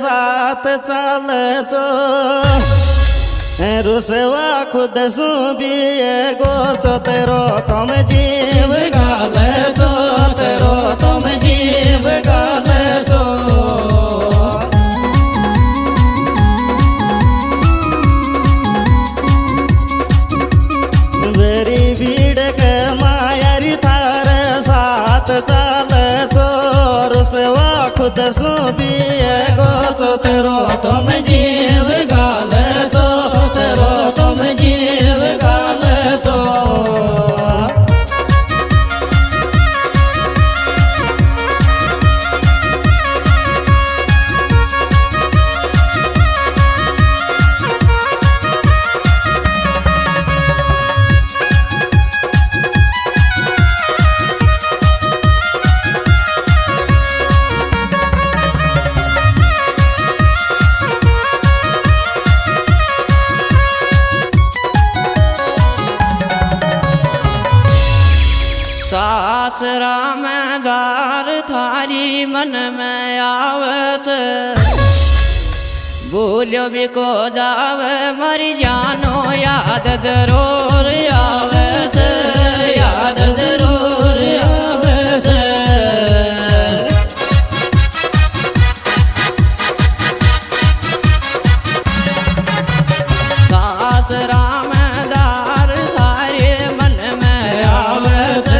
साथ चालचो रुसवा खुद सुबी गोचो तेरो तुम जीव गालचो तेरो तुम जीव गालचो वेरी भीड़ के मायारी थार साथ चालचो रुसवा खुद सुबी गोचो तेरो तुम जीव गालचो तेरो तुम जीव गालचो सासरा में जार थारी मन में आवत भूल्यो भी को जावे मरी जानो याद जरूर आवत याद जरूर आवत सासरा में जार थारी मन में आवत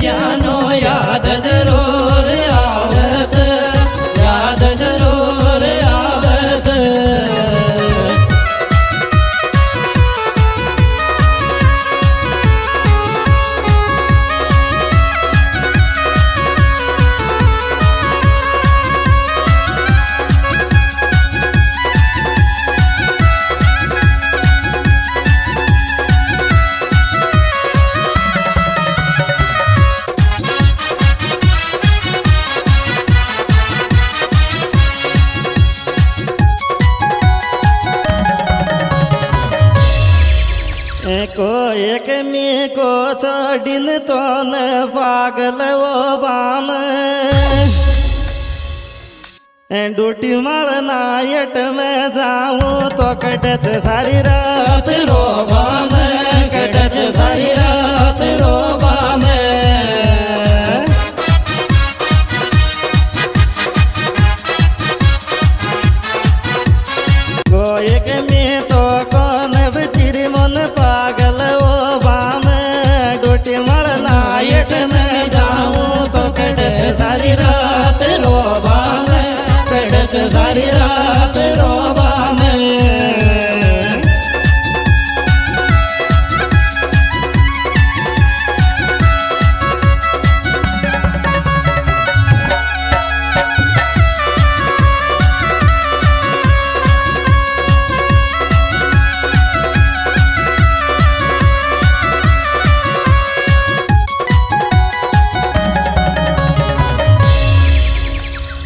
जानो याद जरूर आवत याद जरूर आवत को एक मी को चढ़िन तो न पागल वो बाम डूटी माल नायट में जाऊं तो कटच सारी रात रोबा में कटच सारी रात रोबा में को एक मी तो कौन बिचिरी मन पागल वो बाम डूटी माल नायट में जाऊं तो कटच सारी रात रोबा में कटच सारी रात रोबा में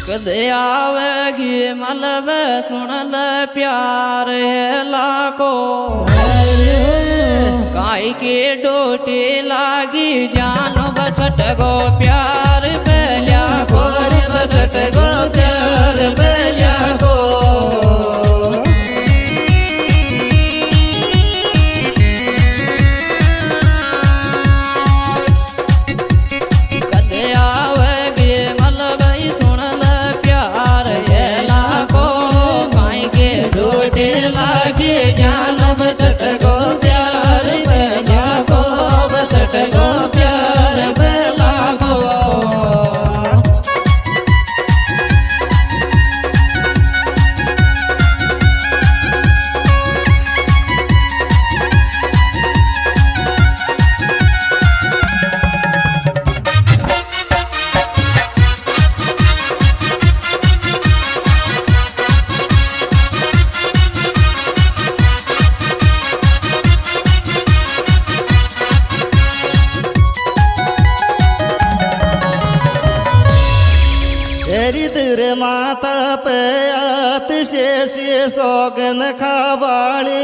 कदे आवेगी मलब सुन ल प्यार लाको काई के डोटी लागी जानो बछट गो प्यार पहलिया को रे बछट गो प्यार पहलिया को लागे जान बचट गो प्यार बेला को बचट गो प्यार बेला को हरिद्र माता पे अतिशय सौगन खावाली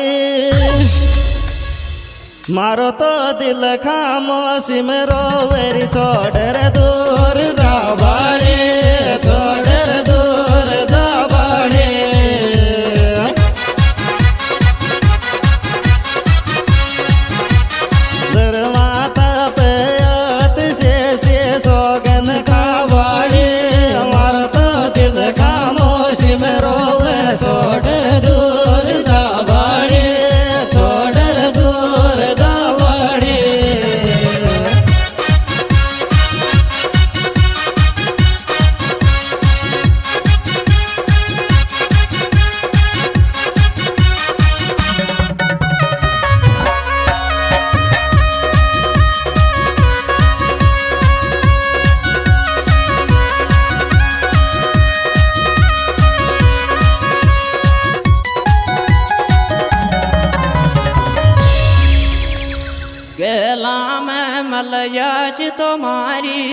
मारो तो दिल खामोशी में रोवेरी छोड़ रे दूर जावाली।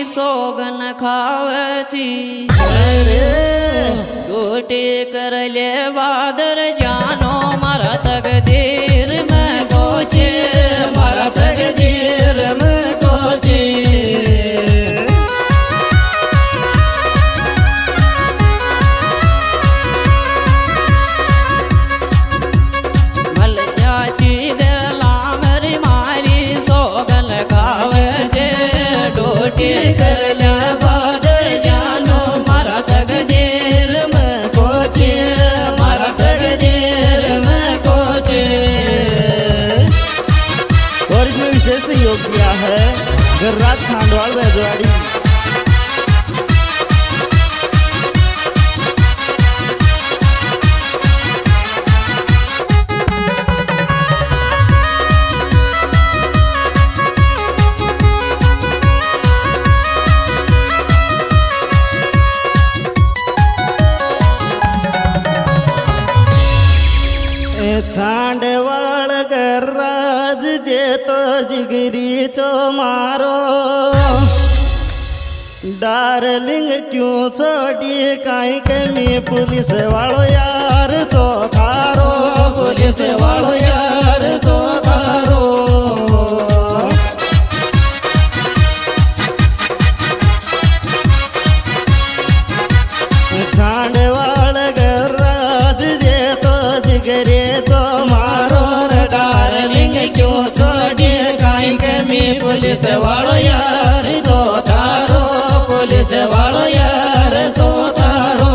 सोगन खावची गोटे करले बादर जानो मारा तकदीर में कोचे मारा तकदीर में कोचे करला बादर जानो मारा तकदीर में कोचे मारा तकदीर में कोचे। और इसमें विशेष सहयोग किया है गर्राज छांडवाल बैजवाड़ी। छांडवाळ गर्राज जे तो जिगरी चो मारो डार्लिंग क्यों छोड़ी काई कमी पुलिस वालो यार चो थारो पुलिस वालो यार चो थारो छांडवाळ गर्राज जे तो जिगरी क्यों छोड़ी काई कमी पुलिस वालो यार चो थारो पुलिस वालो यार चो थारो।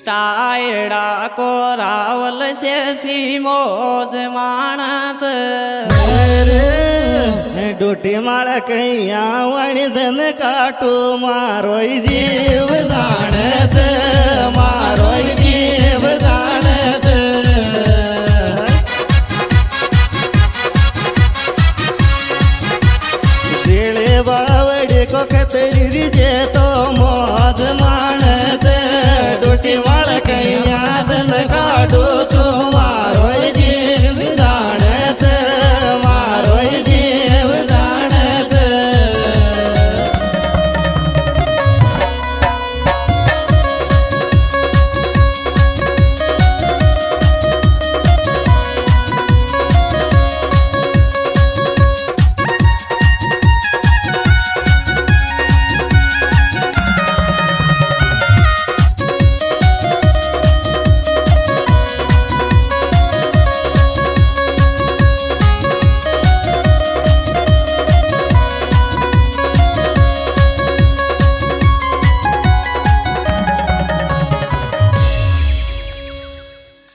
टायडा को रावल शेषी मोज माणस डोटी माळ कैया वणी धन काटू मारोय जीव जाणच मारोय जीव जाणच शेळे बावडे को खतरी जे तो मोज माण